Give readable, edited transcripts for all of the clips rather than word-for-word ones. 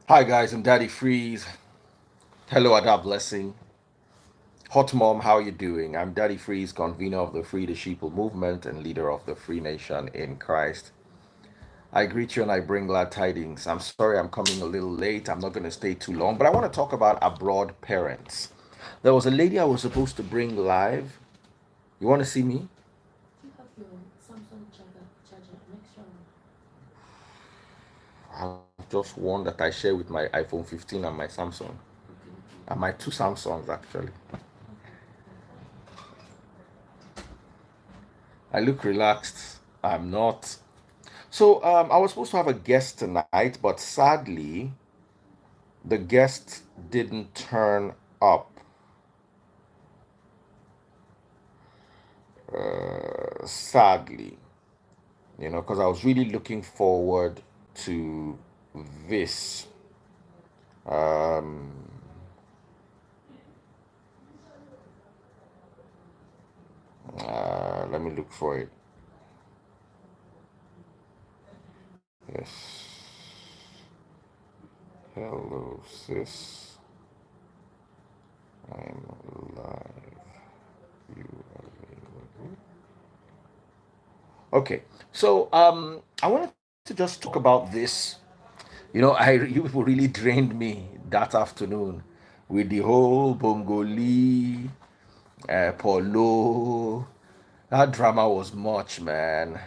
Hi guys, I'm Daddy Freeze. Hello, Ada Blessing. Hot Mom, how you doing? I'm Daddy Freeze, convener of the Free the Sheeple movement and leader of the Free Nation in Christ. I greet you and I bring glad tidings. I'm sorry I'm coming a little late. I'm not going to stay too long, but I want to talk about abroad parents. There was a lady I was supposed to bring live. You want to see me? You have your Samsung charger. Make sure. I have just one that I share with my iPhone 15 and my Samsung. Okay, okay, And my two Samsungs actually. okay. That's fine. I look relaxed. I'm not. So I was supposed to have a guest tonight, but sadly, the guest didn't turn up. Sadly, because I was really looking forward to this. Um, Let me look for it. Yes. Hello, sis. I'm live. You available? Okay. So I wanted to just talk about this. You people really drained me that afternoon with the whole Bongoli, Polo. That drama was much, man.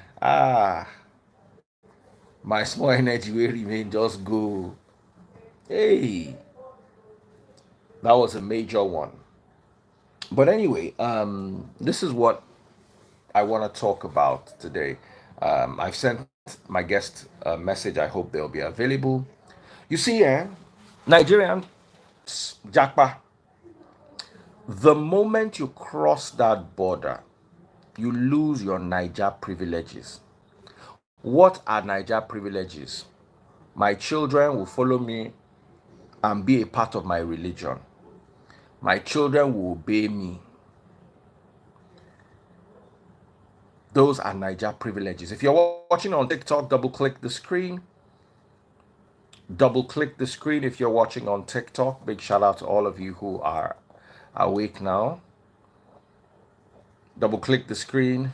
My small energy will remain just go. Hey, that was a major one. But anyway, this is what I want to talk about today. I've sent my guest a message. I hope they'll be available. You see, Nigerian Jackpa, the moment you cross that border, you lose your Niger privileges. What are Niger privileges? My children will follow me and be a part of my religion. My children will obey me. Those are Niger privileges. If you're watching on TikTok, double click the screen. Double click the screen if you're watching on TikTok. Big shout out to all of you who are awake now. Double click the screen.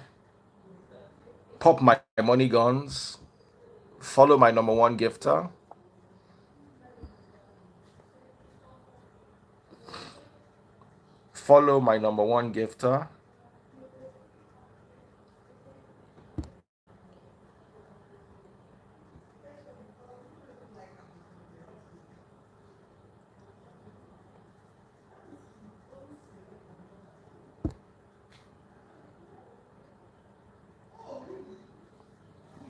Pop my money guns. Follow my number one gifter. Follow my number one gifter.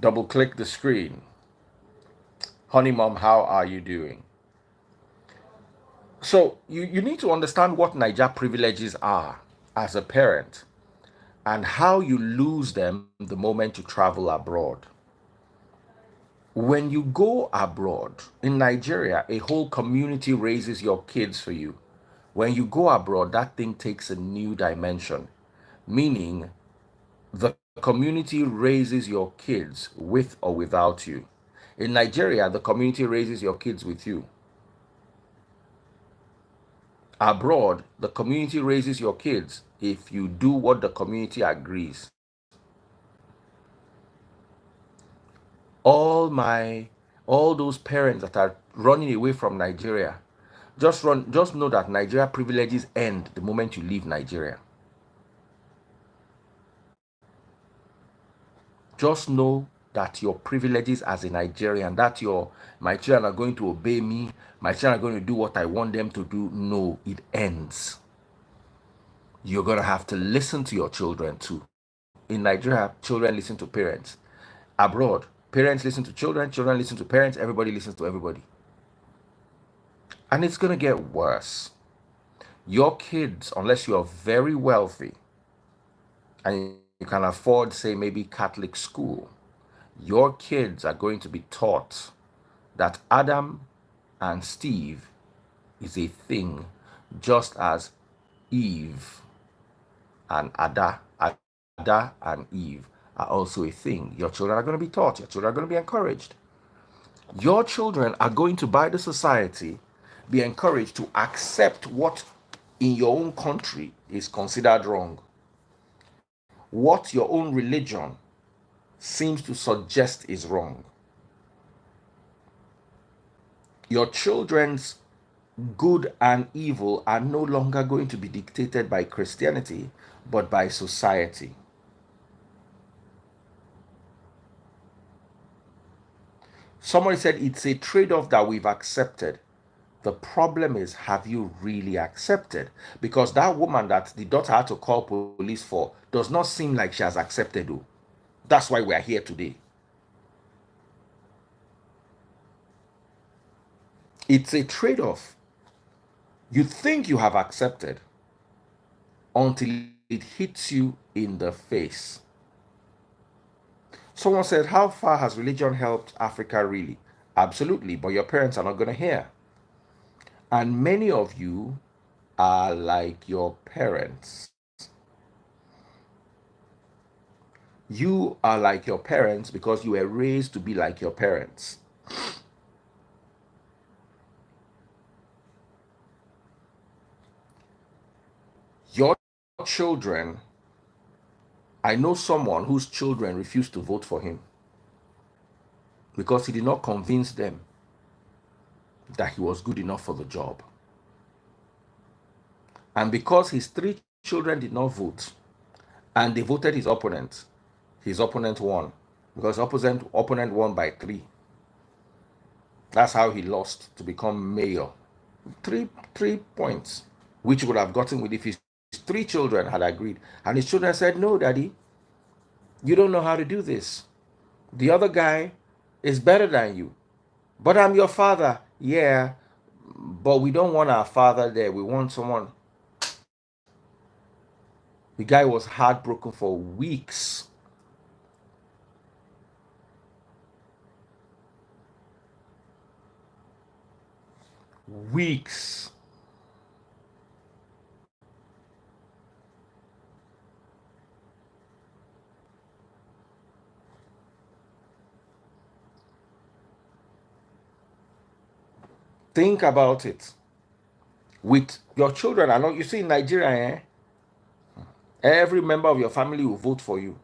Double click the screen. Honey Mom, how are you doing? So you need to understand what Niger privileges are as a parent and how you lose them the moment you travel abroad. When you go abroad, in Nigeria, a whole community raises your kids for you. When you go abroad, that thing takes a new dimension, meaning the community raises your kids with or without you. In Nigeria, the community raises your kids with you. Abroad, the community raises your kids if you do what the community agrees. All my all those parents that are running away from Nigeria, just know that Nigeria privileges end the moment you leave Nigeria. Just know that your privileges as a Nigerian, that your my children are going to obey me, my children are going to do what I want them to do. No, it ends. You're gonna have to listen to your children too. In Nigeria, children listen to parents. Abroad, parents listen to children, children listen to parents, everybody listens to everybody. And it's gonna get worse. Your kids, unless you are very wealthy and you can afford, say, maybe Catholic school, your kids are going to be taught that Adam and Steve is a thing, just as Eve and Ada and Eve are also a thing. Your children are going to be taught, your children are going to be encouraged. Your children are going to, by the society, be encouraged to accept what in your own country is considered wrong, what your own religion seems to suggest is wrong. Your children's good and evil are no longer going to be dictated by Christianity, but by society. Somebody said it's a trade off that we've accepted. The problem is, have you really accepted? Because that woman that the daughter had to call police for does not seem like she has accepted, though. That's why we are here today. It's a trade off. You think you have accepted until it hits you in the face. Someone said, how far has religion helped Africa really? Absolutely, but your parents are not going to hear. And many of you are like your parents. You are like your parents because you were raised to be like your parents. Your children, I know someone whose children refused to vote for him because he did not convince them that he was good enough for the job. And because his three children did not vote and they voted his opponent won because opponent won by 3. That's how he lost to become mayor. Three points, which would have gotten with if his 3 children had agreed. And his children said, no, daddy, you don't know how to do this. The other guy is better than you. But I'm your father. Yeah, but we don't want our father there. We want someone. The guy was heartbroken for weeks. Weeks. Think about it. With your children, I know you see in Nigeria, every member of your family will vote for you.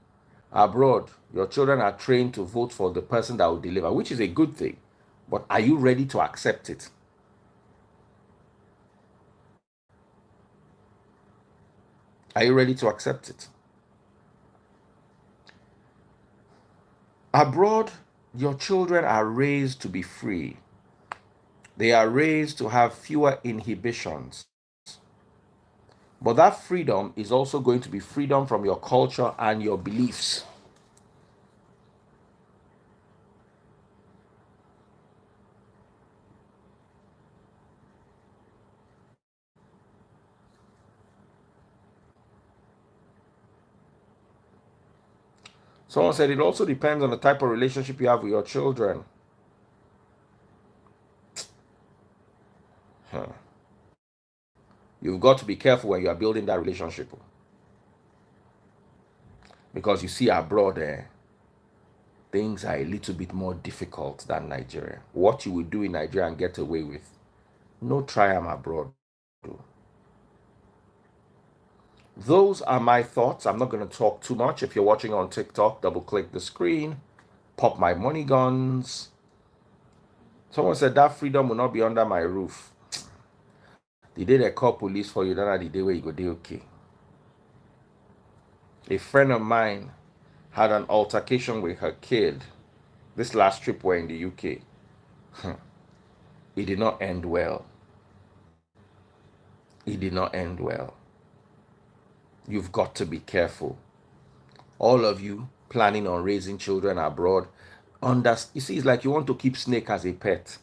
Abroad, your children are trained to vote for the person that will deliver, which is a good thing. But are you ready to accept it? Are you ready to accept it? Abroad, your children are raised to be free. They are raised to have fewer inhibitions. But that freedom is also going to be freedom from your culture and your beliefs. Someone said it also depends on the type of relationship you have with your children. Huh. You've got to be careful when you are building that relationship. Because you see, abroad, things are a little bit more difficult than Nigeria. What you will do in Nigeria and get away with, no try am abroad. Those are my thoughts. I'm not going to talk too much. If you're watching on TikTok, double click the screen, pop my money guns. Someone said that freedom will not be under my roof. The day they call police for you, then the day where you go, they okay. A friend of mine had an altercation with her kid. This last trip we're in the UK. It did not end well. It did not end well. You've got to be careful. All of you planning on raising children abroad, you see, it's like you want to keep snake as a pet.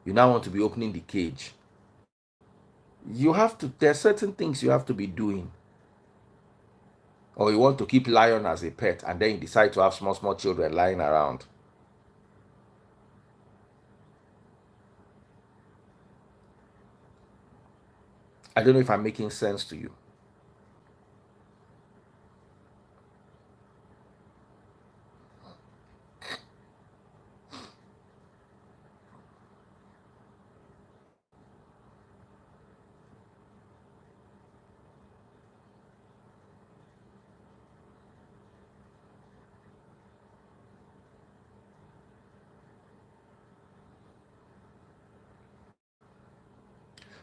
You now want to be opening the cage. You have to, there are certain things you have to be doing. Or you want to keep lion as a pet and then you decide to have small children lying around. I don't know if I'm making sense to you.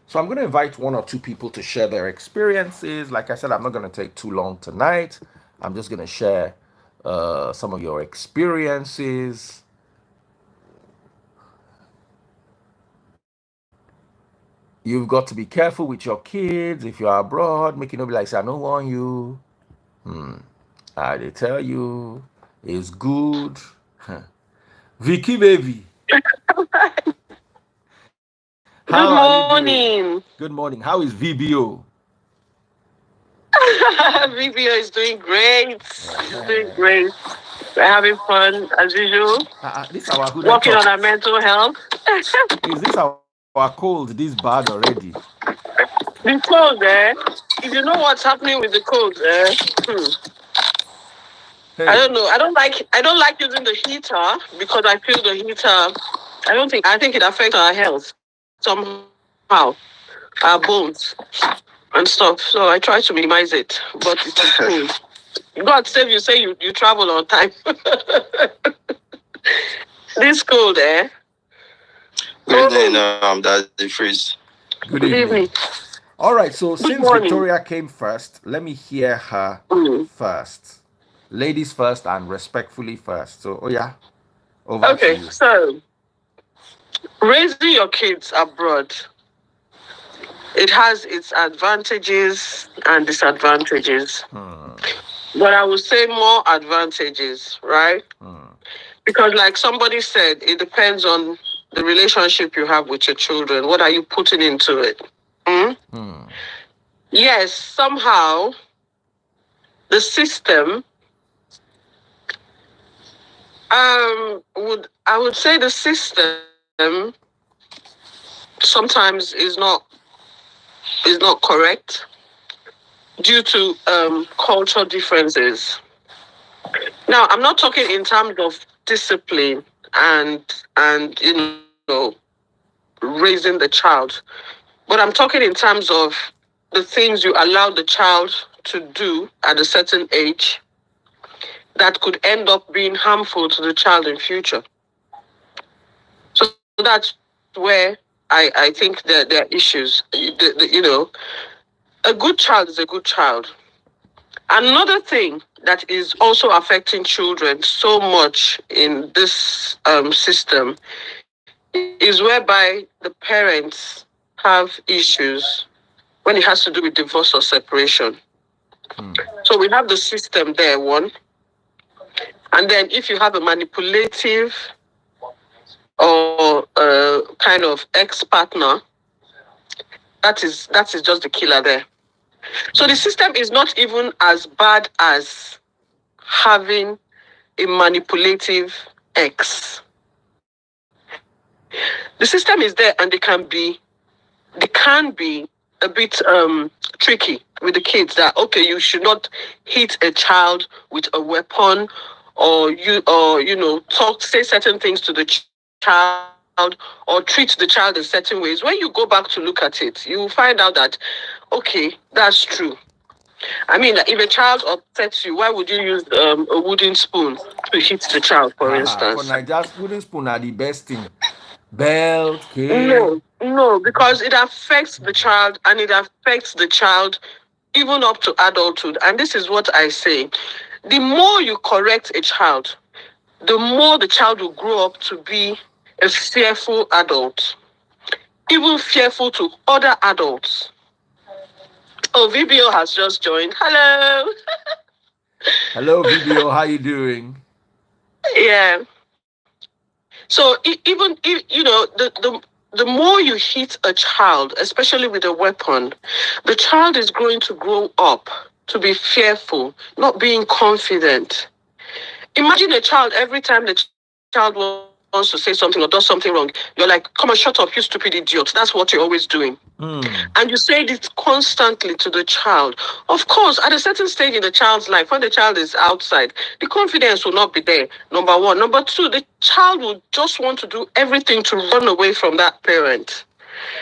So I'm going to invite one or two people to share their experiences. Like I said, I'm not going to take too long tonight. I'm just going to share some of your experiences. You've got to be careful with your kids if you're abroad. Make it not be like, say, I don't want you. I they tell you, it's good. Vicky baby, Good how are you doing? morning. Good morning. How is VBO? VBO is doing great. It's doing Uh-huh. great. We're having fun as usual. This our who they Working on talk. our mental health. Is this our cold this bad already? The cold there. If you know what's happening with the cold there, I Hey, don't know. I don't like using the heater because I feel the heater. I think it affects our health somehow, our bones and stuff. So I try to minimize it, but it is cold. God save you. Say you travel on time. This cold, eh? Good evening, Daddy Freeze. good Good evening. evening. All right, so Good since morning. Victoria came first, let me hear her Mm. first. Ladies first and respectfully first. So, oh yeah, over to Okay, you. so raising your kids abroad, it has its advantages and disadvantages. Hmm, But I would say more advantages, right? hmm, Because, like somebody said, it depends on the relationship you have with your children. What are you putting into it? Mm? hmm, Yes, somehow the system, I would say the system sometimes is not correct due to culture differences. Now, I'm not talking in terms of discipline and raising the child, but I'm talking in terms of the things you allow the child to do at a certain age that could end up being harmful to the child in future. So that's where I think there are issues. A good child is a good child. Another thing that is also affecting children so much in this system is whereby the parents have issues when it has to do with divorce or separation. hmm, So we have the system there, one. And then if you have a manipulative or kind of ex-partner, that is just the killer there. So the system is not even as bad as having a manipulative ex. The system is there and they can be a bit tricky with the kids that okay, you should not hit a child with a weapon or talk say certain things to the child or treat the child in certain ways. When you go back to look at it, you will find out that okay, that's true. I mean, if a child upsets you, why would you use a wooden spoon to hit the child, for haha. instance? For Nigeria's wooden spoon are the best thing. Belt, cane. No, because it affects the child and it affects the child even up to adulthood. And this is what I say. The more you correct a child, the more the child will grow up to be a fearful adult, even fearful to other adults. Oh, VBO has just joined. Hello. Hello, VBO. How you doing? Yeah. So even if the more you hit a child, especially with a weapon, the child is going to grow up to be fearful, not being confident. Imagine a child every time the child wants to say something or does something wrong, you're like, come on, shut up, you stupid idiot. That's what you're always doing. Hmm, And you say it constantly to the child. Of course, at a certain stage in the child's life, when the child is outside, the confidence will not be there. Number one. Number two, the child will just want to do everything to run away from that parent,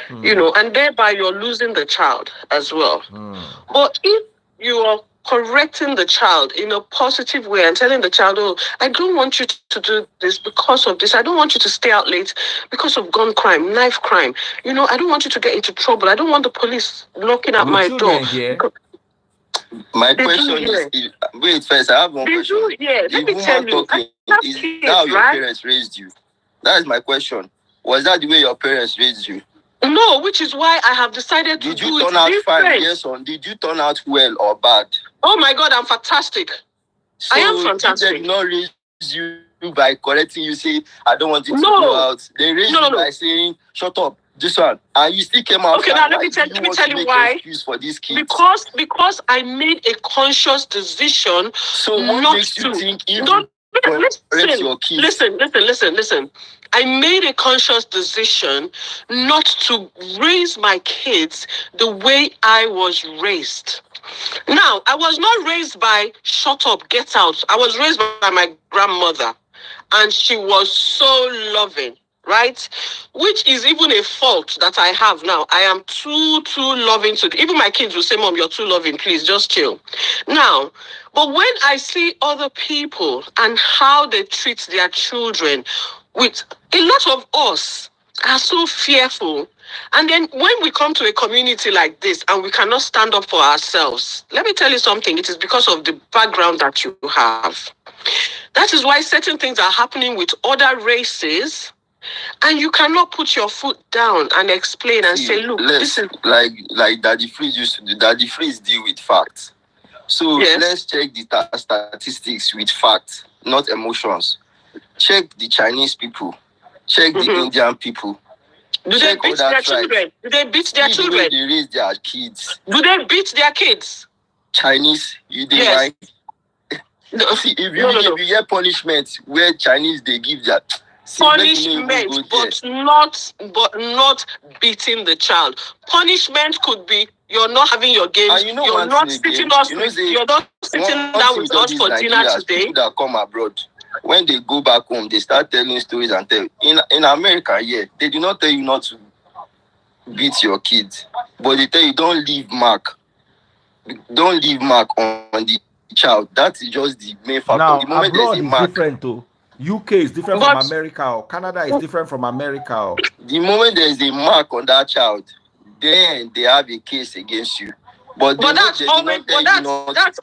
hmm, and thereby you're losing the child as well. hmm, But if you are correcting the child in a positive way and telling the child, oh, I don't want you to do this because of this. I don't want you to stay out late because of gun crime, knife crime. You know, I don't want you to get into trouble. I don't want the police knocking at Will my door. children hear? My They do question hear. is, wait first, I have one They question. do hear. The Let me tell woman you, I talking, have is that kids, how your right? parents raised you? That is my question. Was that the way your parents raised you? No, which is why I have decided to Did do you it turn out fine? different. Yes or no? Did you turn out well or bad? Oh my God, I'm fantastic. So I am if they fantastic. did not raise you by correcting you, say, I don't want you to No. go out. They raised No, you no. by saying, shut up, this one. And you still came out Okay, fine. now let Why me do tell you you want to make why. excuse for these kids? Because I made a conscious decision So what not makes you to. think if No, you correct your kids? listen. I made a conscious decision not to raise my kids the way I was raised. Now, I was not raised by shut up, get out. I was raised by my grandmother, and she was so loving, right? Which is even a fault that I have now. I am too loving to even my kids will say, Mom, you're too loving, please just chill. Now, but when I see other people and how they treat their children, with a lot of us are so fearful. And then when we come to a community like this and we cannot stand up for ourselves, let me tell you something, it is because of the background that you have. That is why certain things are happening with other races, and you cannot put your foot down and explain and say, look, this is like Daddy Freeze used to do. Daddy Freeze deal with facts. So Yes. let's check the statistics with facts, not emotions. Check the Chinese people. Check the Indian people. Do they beat their children? Do they beat their See the children? way they raise their kids. Do they beat their kids? Chinese, you did Yes. right. See, if you get punishment where Chinese they give that punishment, but not beating the child. Punishment could be you're not having your games. And you know you're not sitting us. You're not sitting down with us for dinner today. People that come abroad, when they go back home, they start telling stories and tell. In America, yeah, they do not tell you not to beat your kids, but they tell you don't leave mark. Don't leave mark on the child. That is just the main factor. Now, the moment abroad there's a is mark, different too. UK is different from America, or Canada is different from America. Or. The moment there's a mark on that child, then they have a case against you. But that's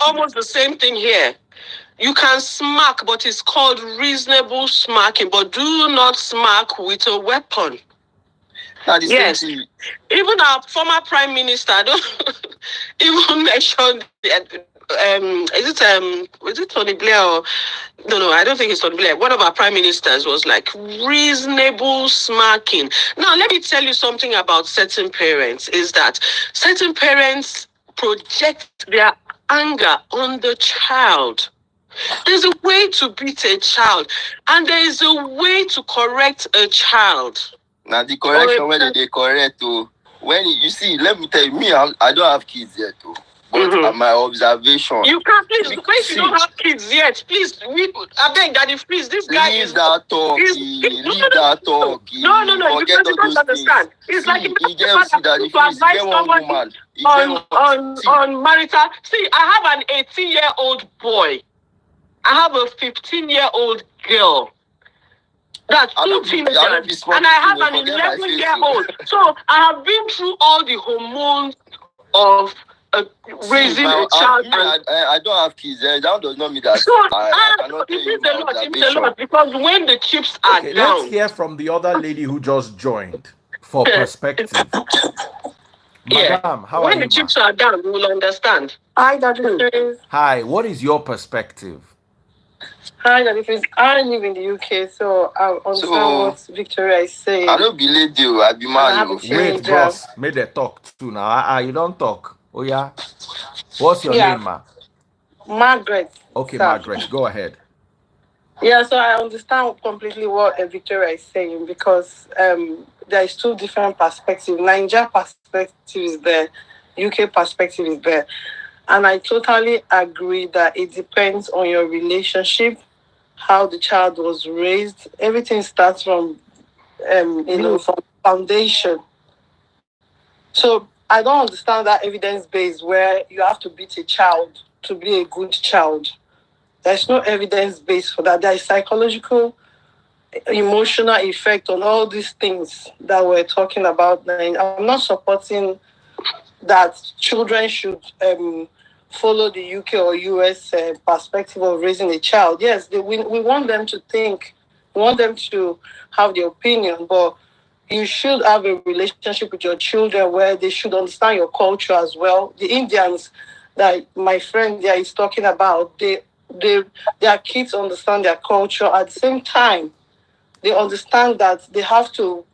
almost the same thing here. You can smack, but it's called reasonable smacking. But do not smack with a weapon. Yes. Even our former prime minister, I don't even mention is it Tony Blair or no, I don't think it's Tony Blair. One of our prime ministers was like reasonable smacking. Now, let me tell you something about certain parents is that certain parents project their anger on the child. There's a way to beat a child, and there is a way to correct a child. Now the correction when they correct when you see, let me tell you, I don't have kids yet too. But my observation. You can't please if you don't have kids yet. Please, I beg Daddy, please. This guy leave that talk. Leave that talk. No. Because you don't understand. It's like if you advise someone on marital. See, I have an 18-year-old boy. I have a 15-year-old girl. That's two teenagers, and I have an 11-year-old. So I have been through all the hormones of raising a child. I don't have kids. That does not mean that. So I cannot tell you it's a lot because when the chips are down. Let's hear from the other lady who just joined for perspective. Madam, how are you? When the chips are down, you will understand. Hi, Daddy. Hi, what is your perspective? Hi, Daddy. I live in the UK, so I understand what Victoria is saying. I don't believe you. I be mad. Wait, boss. May they talk too now. You don't talk. Oh yeah. What's your name, ma? Margaret. Okay, Margaret. Go ahead. Yeah, so I understand completely what Victoria is saying because there is two different perspectives. Niger perspective is there, UK perspective is there. And I totally agree that it depends on your relationship, how the child was raised. Everything starts from, from foundation. So I don't understand that evidence base where you have to beat a child to be a good child. There's no evidence base for that. There is psychological, emotional effect on all these things that we're talking about. I'm not supporting that children should follow the UK or US perspective of raising a child. Yes, we want them to think, we want them to have the opinion, but you should have a relationship with your children where they should understand your culture as well. The Indians that my friend there is talking about, their kids understand their culture. At the same time, they understand that they have to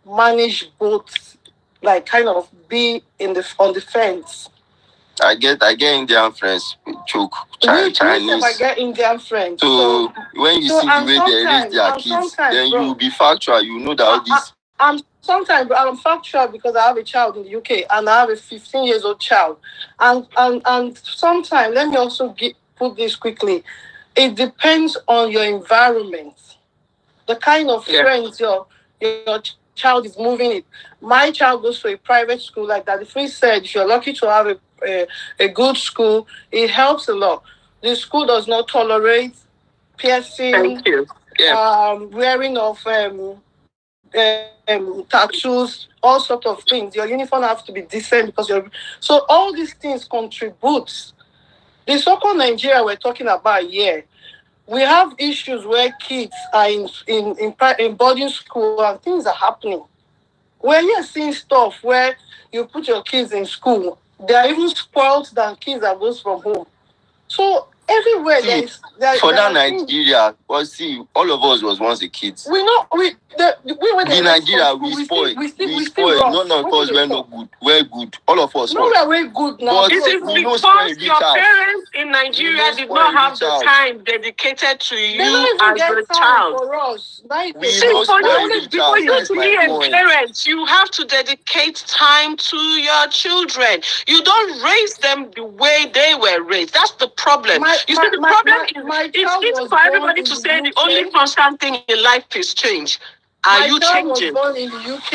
manage both, like kind of be on the fence. I get Indian friends with choke Chinese. I Chinese. get Indian friends. So when you see the way they raise their kids, then you will be factual. You know that all this. I'm factual because I have a child in the UK and I have a 15 years old child. And sometimes, let me also put this quickly. It depends on your environment, the kind of friends your child is moving it. My child goes to a private school, like that. If we said, if you're lucky to have a good school, it helps a lot. The school does not tolerate piercing, wearing of tattoos, all sorts of things. Your uniform has to be decent because so all these things contribute. The so-called Nigeria we're talking about here, we have issues where kids are in boarding school and things are happening. We're here seeing stuff where you put your kids in school, they are even spoiled than kids that goes from home. So everywhere for that Nigeria, well, see, all of us was once a kids. We know in Nigeria we spoiled. We spoiled. None of us were no good. We're good. All of us. No, we're good now. But it is because your parents in Nigeria did not have the time dedicated to you as a child. For us. For you to be a parent, you have to dedicate time to your children. You don't raise them the way they were raised. That's the problem. You see, the problem is it's easy for everybody to say the only constant thing in life is change. Are you changing? My child was born in the UK.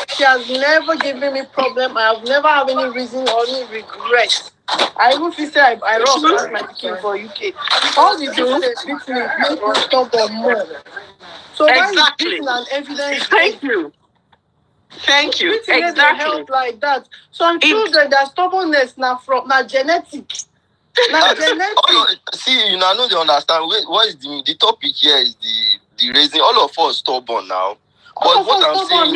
She has never given me problem. I have never had any reason or any regret. I even feel say I lost my kid for UK. All the people they beat me make me stubborn more. So exactly. And evidence. Thank you. Exactly. Help like that. Some children, their stubbornness now genetic. See, you know they understand. What is the topic here? Is the raising all of us stubborn now. But what I'm saying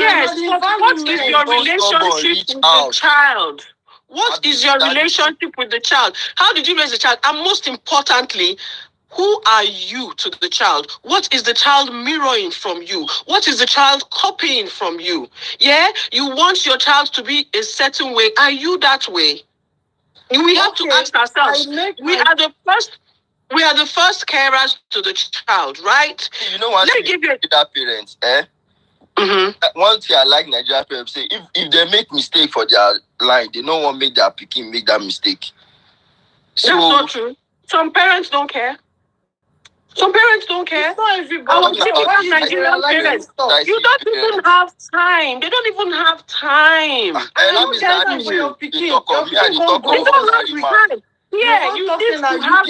what is your relationship with the child? What is your relationship with the child? How did you raise the child? And most importantly, who are you to the child? What is the child mirroring from you? What is the child copying from you? Yeah, you want your child to be a certain way. Are you that way? We have to ask ourselves. We are the first carers to the child, right? You know what? Let me give you that parents, One thing I like Nigerian parents say, if they make mistake for their line, they don't want to make their picking make that mistake. So, that's not true. Some parents don't care. Some parents don't care. Nigerian parents. You don't even have time. They don't even have time. They don't have time. Yeah, you need to have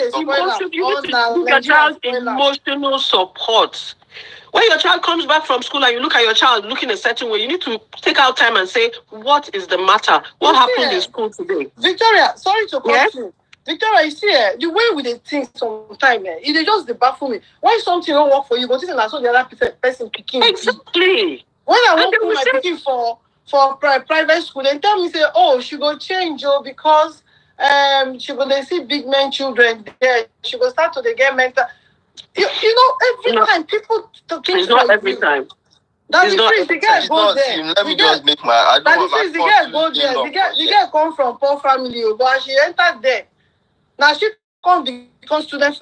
your child emotional support. When your child comes back from school and you look at your child looking a certain way, you need to take out time and say, what is the matter? What happened in school today? Victoria, sorry to cut you. Victoria, you see, the way we dey think sometimes, it just dey baffle me. Why something don't work for you, but it's not so the other person picking. Exactly. When I want to put my picking for private school, they tell me, say, oh, she go change, because she go they see big men children there. She go start to get mental. You know, every time people talking. It's not every time. That's the truth. The guy go there. Let me just make my. The guy go there. The guy come from poor family, but she entered there. Now she come become student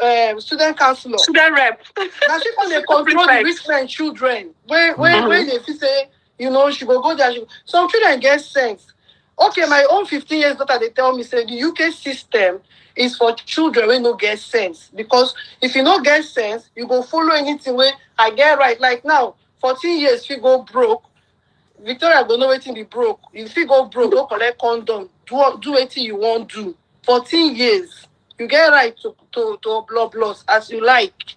counselor. Student rep. Now she come dey control the rich men children. When they feel say, she go there. Some children get sense. Okay, my own 15 years daughter, they tell me, say, the UK system is for children when no get sense. Because if you no get sense, you go follow anything where I get right. Like now, 14 years, if you go broke, Victoria go know wetin be broke. If you go broke, go collect condom. Do anything you want to do. 14 years. You get right to blood as you like.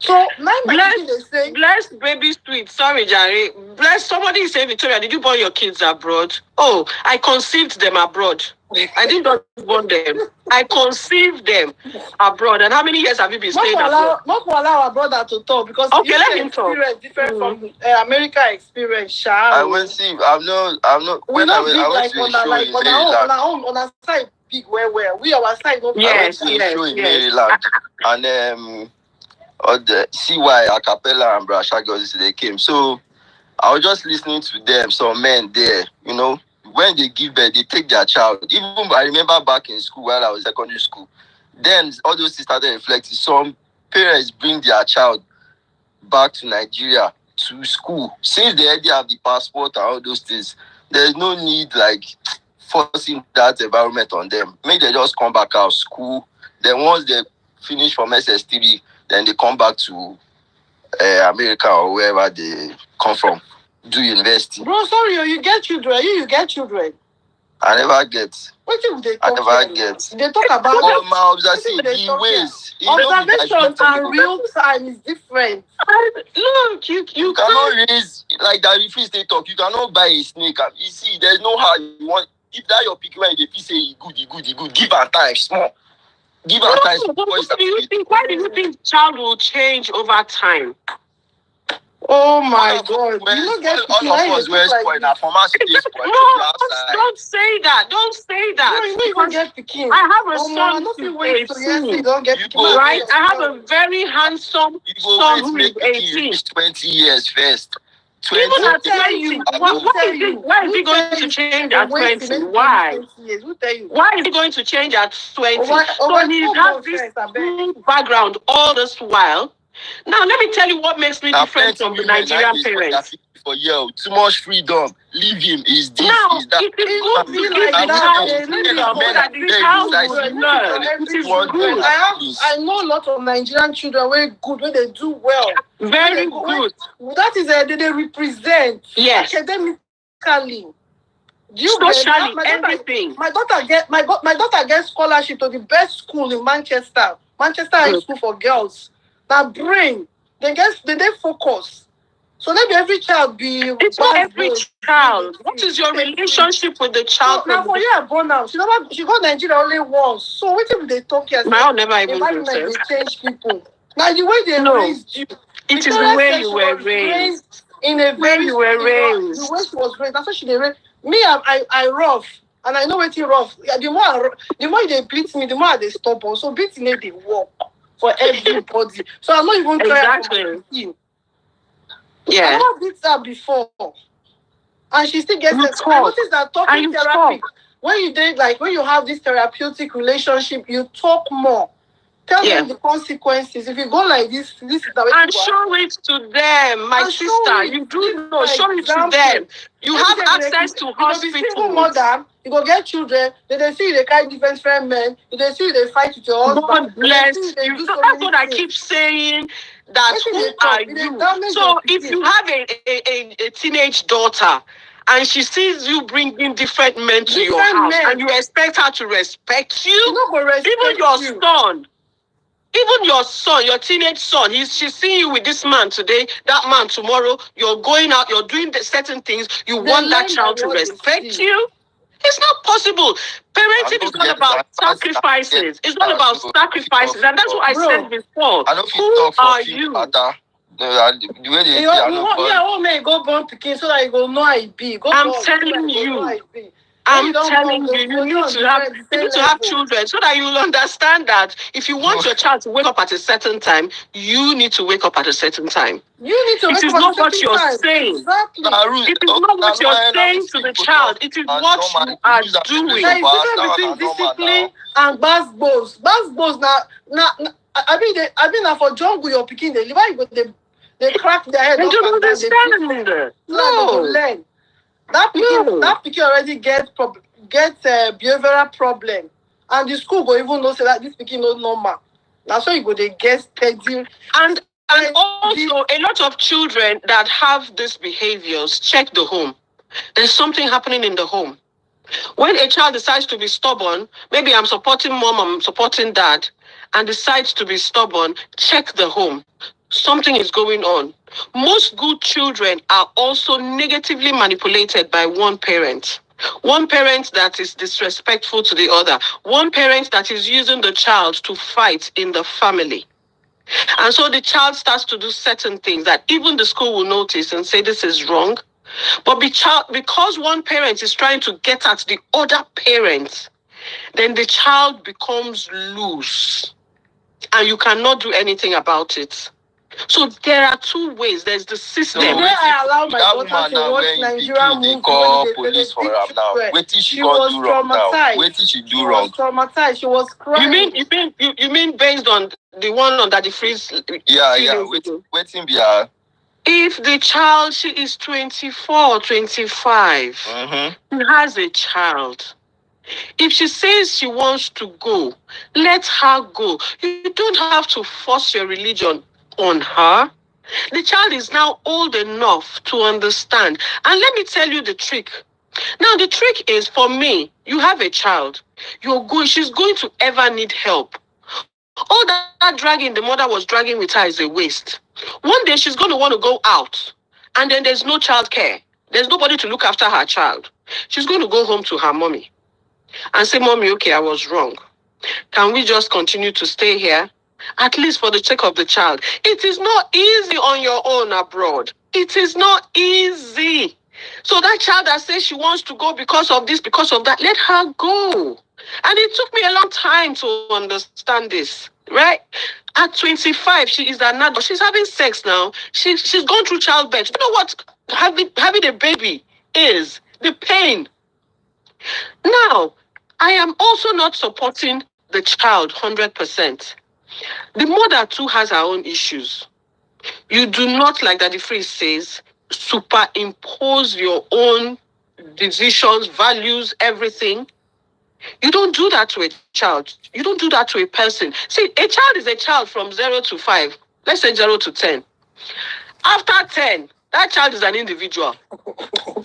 So now bless baby sweet. Sorry, Jerry. Bless somebody say, Victoria, did you born your kids abroad? Oh, I conceived them abroad. I did not born them. I conceived them abroad. And how many years have you been staying abroad? Not to allow our brother to talk because okay, let him talk. Different from America experience. I went see. I'm not. When I went to a show in Maryland. On our side, big where we our side. No, I went to a show in Maryland, and the CY Acapella and Brasha girls they came. So I was just listening to them. Some men there, you know, when they give birth, they take their child. Even I remember back in school while I was secondary school, then all those things started reflecting. Some parents bring their child back to Nigeria to school. Since they already have the passport and all those things, there's no need like forcing that environment on them. Make they just come back out school. Then once they finish from SS3, then they come back to America or wherever they come from, do university. Bro, sorry, you get children. You get children. I never get. What do they I talk never get. They talk about my observation, ways. Observation and real time is different. Look, you cannot raise like that. If you stay talk, you cannot buy a snake. You see, there's no how you want. If that your pick when they say he good, give her time small. Give her time. Why do you think child will change over time? Oh my God! You get all of us were spoiled. Don't say that. Don't say that. No, you don't get picking. I have a son right? I have a very handsome son who is 18. 20 years first. 20 Even at 20. Why is he going to change at 20? Why? Why is he going to change at 20? So he has this background all this while. Now, let me tell you what makes me different from the Nigerian parents. For you, too much freedom. Leave him. Is this? Now, is that? It is good to give the child freedom so that the child will learn. It is good. I know a lot of Nigerian children very good when they do well. Very good. That is they represent. Yes. Academically. Socially, everything. My daughter gets scholarship to the best school in Manchester. Manchester High School for girls. That brain, they focus. So let every child be. It's not every child. What is your relationship with the child? Now for you, born now. She got Nigeria only once. So what if they talk here? I'll never even do they change people. Now the way they raised you. It is the way you were raised. In a very you were raised. The way she was raised. That's why she raised. Me, I rough. And I know what's rough. The more they beat me, the more they stop. So beating me, they walk. For everybody. So I'm not even trying to Yeah. I never did that before. And she still gets it. I noticed that talking therapy, when you have this therapeutic relationship, you talk more. Tell them the consequences. If you go like this is the way and show it to them, my sister. You do know, show it to them. You have access to hospitals. Single mother, you go get children, they see they carry different friend men, they see they fight with your husband. God bless you. That's what I keep saying. That who are you? So if you have a teenage daughter and she sees you bringing different men to your house and you expect her to respect you, even your son, your teenage son, she's seeing you with this man today, that man tomorrow, you're going out, you're doing certain things, you want that child to respect you. It's not possible. Parenting is not about sacrifices. It's not about sacrifices. And that's what I said before. Who are you? The way they say, go born Peking so that you go know I be. I'm telling you. I'm telling you, you need to have children so that you will understand that if you want your child to wake up at a certain time, you need to wake up at a certain time. You need to it is not what you're saying. Exactly. It is not what you're saying to the child. It is what you are doing. There is difference between discipline and basketballs. Basketballs now. I mean, for jungle you're picking the liver, they crack their head. They don't understand. No, learn. That pikin already get behavioral problem, and the school go even know say that this pikin no normal. That's why you go they get steady. And also a lot of children that have these behaviors check the home. There's something happening in the home. When a child decides to be stubborn, maybe I'm supporting mom, I'm supporting dad, and decides to be stubborn, check the home. Something is going on. Most good children are also negatively manipulated by one parent. One parent that is disrespectful to the other. One parent that is using the child to fight in the family. And so the child starts to do certain things that even the school will notice and say this is wrong. But because one parent is trying to get at the other parent, then the child becomes loose and you cannot do anything about it. So there are two ways. There's the system. The way I allow my daughter to watch Nigerian movies, call police for her now. Wait till she was traumatized. Wait till she do wrong. She was traumatized. She was crying. You mean based on the one on that the freeze? Yeah. Waiting be her. If the child, she is 24, 25, she has a child. If she says she wants to go, let her go. You don't have to force your religion on her. The child is now old enough to understand. And let me tell you the trick. Now, the trick is, for me, you have a child. She's going to ever need help. All that dragging the mother was dragging with her is a waste. One day she's going to want to go out, and then there's no child care. There's nobody to look after her child. She's going to go home to her mommy and say, Mommy, okay, I was wrong. Can we just continue to stay here? At least for the sake of the child. It is not easy on your own abroad. It is not easy. So that child that says she wants to go because of this, because of that, let her go. And it took me a long time to understand this, right? At 25, she is an adult. She's having sex now. She's gone through childbirth. You know what having a baby is? The pain. Now, I am also not supporting the child 100%. The mother too has her own issues. You do not, like Daddy Freeze says, superimpose your own decisions, values, everything. You don't do that to a child. You don't do that to a person. See, a child is a child from 0 to 5. Let's say 0 to 10. After 10, that child is an individual.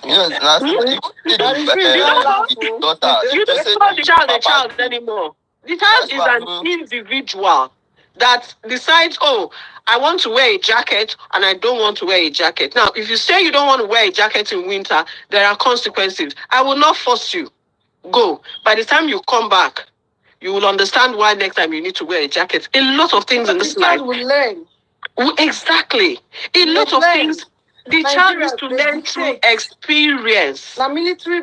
Yes, you don't call the child a child anymore. The child is an individual that decides, oh, I want to wear a jacket and I don't want to wear a jacket. Now, if you say you don't want to wear a jacket in winter, there are consequences. I will not force you. Go. By the time you come back, you will understand why next time you need to wear a jacket. A lot of things in this life. The child will learn. Exactly. A lot of things. The child is to learn through experience. Now military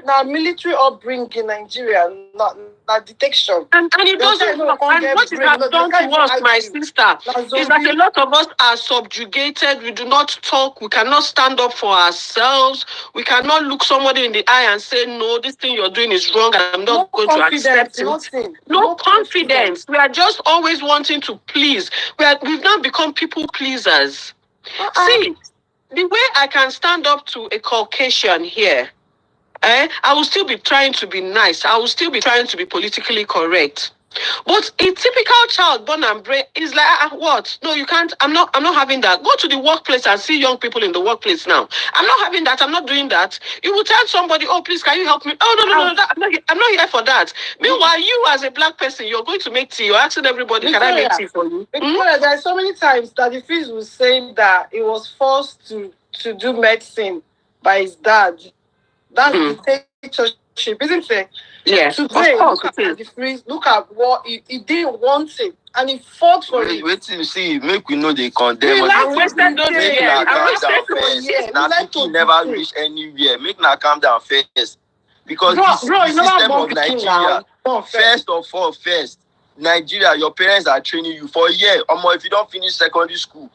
upbringing in Nigeria, not detection. And it doesn't work. And what it has done to us, my sister, is that a lot of us are subjugated. We do not talk. We cannot stand up for ourselves. We cannot look somebody in the eye and say, no, this thing you're doing is wrong and I'm not going to accept it. No confidence. We are just always wanting to please. We've now become people pleasers. See, the way I can stand up to a Caucasian here, I will still be trying to be nice. I will still be trying to be politically correct. But a typical child born and bred is like, what? No, you can't. I'm not having that. Go to the workplace and see young people in the workplace now. I'm not having that. I'm not doing that. You will tell somebody, oh, please, can you help me? Oh, no. I'm not here for that. Meanwhile, you as a black person, you're going to make tea. You're asking everybody, can I make tea for you? There are so many times that the Fizz was saying that he was forced to do medicine by his dad. That's the dictatorship, isn't it? Yes. Today, look at the Freeze. Look at what he didn't want it, and he fought for it. Wait till you see. Make we know they condemn. I wasted those years. Now never reach anywhere. Make na calm down first, because the system of Nigeria. First of all, Nigeria, your parents are training you for a year. If you don't finish secondary school,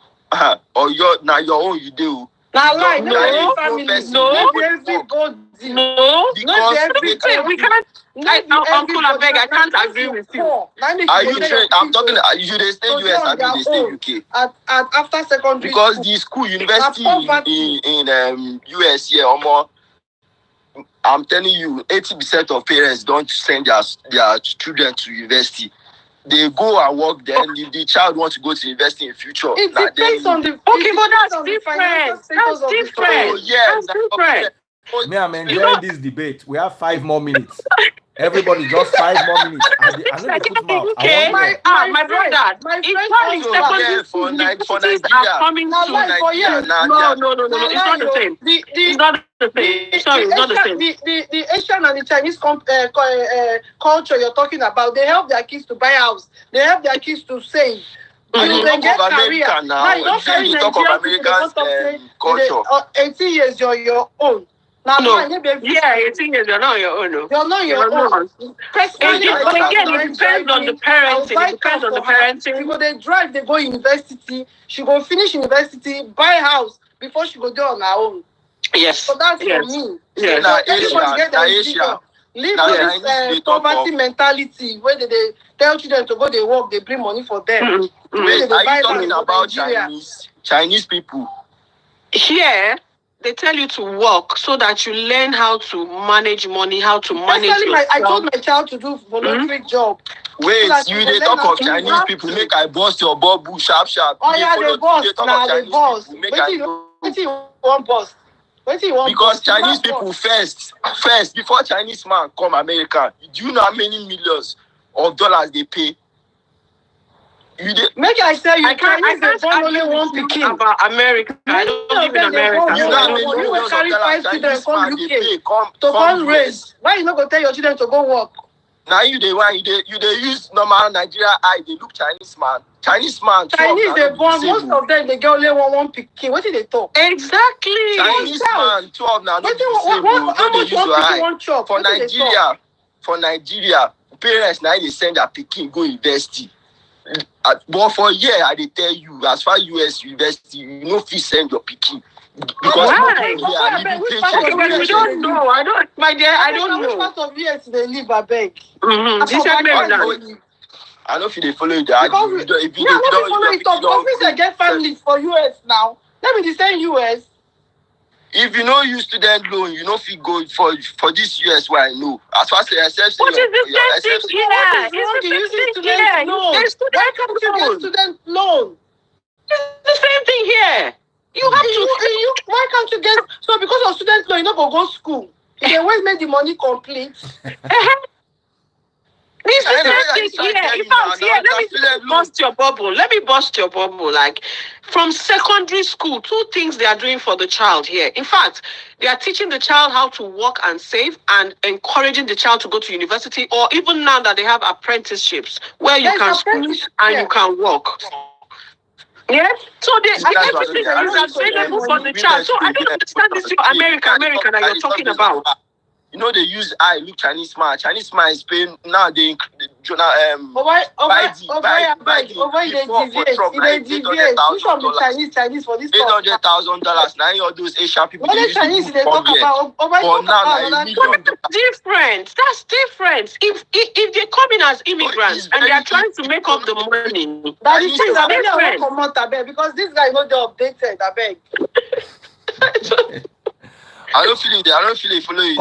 or your own you do. No. Because we can't. Uncle, I beg, I can't agree with you. Are you trained? I'm talking. You they stay US, I mean they stay UK. After secondary, because the school university in US here, I'm telling you, 80% of parents don't send their children to university. They go and work there, and if the child wants to go to university in future, it depends on the. Okay, but that's different. That's different. Oh, yeah, that's different. Me, I'm enjoying this debate. We have 5 more minutes. Everybody, just 5 more minutes. I know they put mouth. I want my brother, in fact, secondary for universities Nigeria. are coming Now, to like for Nigeria, years. No, it's not the same. It's not the same. Sorry, it's not the same. The Asian and the Chinese culture you're talking about, they help their kids to buy house. They help their kids to save. You They get talk of career. America now. Now you don't carry You talk of Nigerian people, American culture. 18 years, you're your own. Now, No. Yeah, 18 years, you're not your own. No. You're not your own. Personally, But again, it depends on the parenting. It depends on the parenting. She go they drive, they go university. She go finish university, buy house before she go do on her own. Yes. So that's for me. Yes. So everybody get their vision. Leave this poverty mentality where they tell children to go, they work, they bring money for them. Wait, are you talking about Chinese people? Here, they tell you to work so that you learn how to manage money, how to manage yourself. I told my child to do voluntary job. Wait, you they talk of Chinese people, make I bust your bubble sharp. Oh yeah, they boss. Nah, they boss. What you want boss? Because Chinese people first, before Chinese man come America, do you know how many millions of dollars they pay? Make I tell you, I can't only one pikin about America. I don't live in America. You will carry 5 children from UK to come raise. Why you not go tell your children to go work? Now you use normal Nigeria eye, they look Chinese man. Chinese, they born, most of them, they get only one pikin. What did they talk? Exactly. Chinese man, 12 now. How much one pikin want chop? For Nigeria, parents now they send their pikin go university. But for year, I dey tell you, as far US university, you know if you send your pikin. Because we don't know. I don't know. Which part of US they live, I beg? I know if they follow that. If you don't get families for US now. Let me send US. If you know you student loan, you know if you go for this US where I know. As far as the SFC, what is the same thing here? It's student loan. It's the same thing here. You have to. Why can't you get? So because of student loan, you don't go school. They always make the money complete. This is the same thing here. In fact, let me bust your bubble. Like, from secondary school, 2 things they are doing for the child here. In fact, they are teaching the child how to work and save and encouraging the child to go to university, or even now that they have apprenticeships where you can school and you can work. Yes. So everything is available for the child. So I don't understand this America that you're talking about. You know they use look Chinese man. Chinese man is paying now. They Chinese for this $800,000. Now all those Asian people. What Chinese they talk about? Different. That's different. If they come in as immigrants and they are trying to make up the money, that is different. Because this guy not updated. I beg. I don't feel it. Follow you.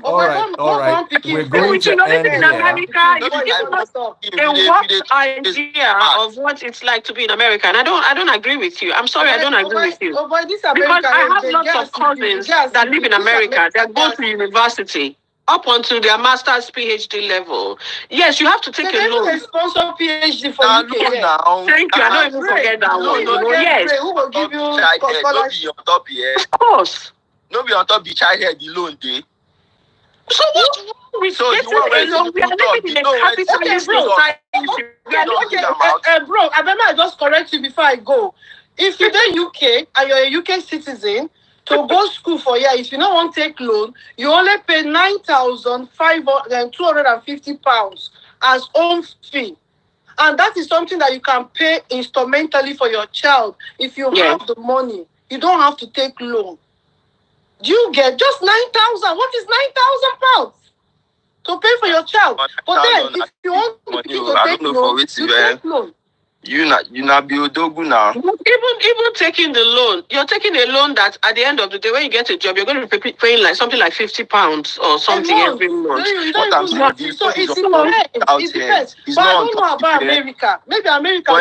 All right. We're going to end in America. A what idea of what it's like to be in America, and I don't agree with you. I'm sorry, I don't agree with you. Because I have lots of cousins that live in America that go to university up until their master's PhD level. Yes, you have to take a loan. Sponsor PhD for UK. Thank you. I don't even forget that one. Yes. Who will give you scholarship? Of course. No be on top the child head alone, day. So what's wrong with getting a loan? We are living in a capitalist society. Bro, I just correct you before I go. If you're in UK and you're a UK citizen, to go school for a year, if you don't want to take loan, you only pay £9,250 as home fee. And that is something that you can pay instrumentally for your child. If you have the money, you don't have to take loan. You get just 9,000. What is £9,000 to pay for your child? But then, if you want to take loan, you take loan. You not be odogu now. Even taking the loan, you're taking a loan that at the end of the day, when you get a job, you're going to be paying like something like £50 or something every month. So it's incorrect. It depends. But I don't know about America. Maybe America.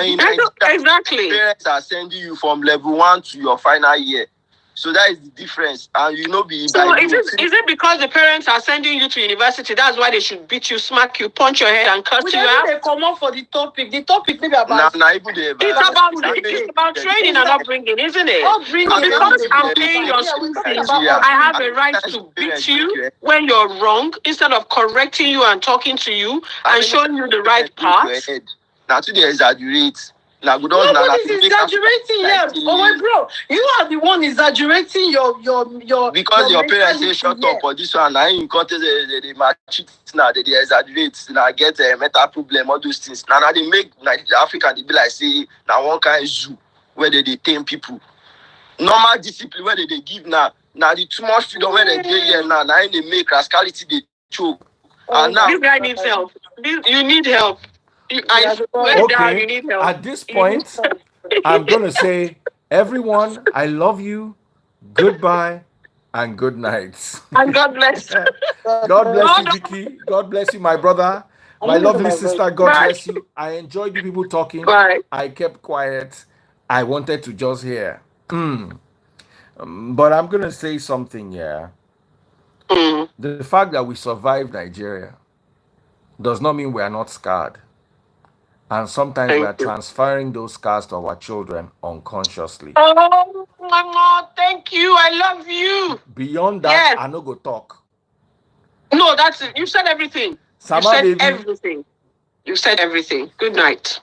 Exactly. Parents are sending you from level 1 to your final year. So that is the difference. And you know, So is it because the parents are sending you to university? That's why they should beat you, smack you, punch your head, and curse you out? They come up for the topic. The topic maybe about. It's about training and upbringing, isn't it? Upbringing. Because I'm paying your school fees, I have a right to beat you when you're wrong instead of correcting you and talking to you and showing you the right path. Now today exaggerate. Nobody's exaggerating here. Oh my bro, you are the one exaggerating your because your parents say shut up for this one. Now in context they cheat now, they exaggerate, now get a mental problem, all those things. Now they make Africa they be like say now one kind of zoo where they detain people. Normal discipline where they give now the too much freedom where they get here now they make rascality they choke. And now this guy needs help. You need help. Okay, at this point, I'm going to say, everyone, I love you, goodbye, and good night. And God bless. God bless you, Vicky. God bless you, my brother. My lovely sister, God bless you. I enjoyed you people talking. Bye. I kept quiet. I wanted to just hear. But I'm going to say something here. The fact that we survived Nigeria does not mean we are not scarred. And sometimes we are transferring those scars to our children unconsciously. Oh, Mama, thank you. I love you. Beyond that, I no go talk. No, that's it. You said everything. Sama, you said everything. You said everything. Good night.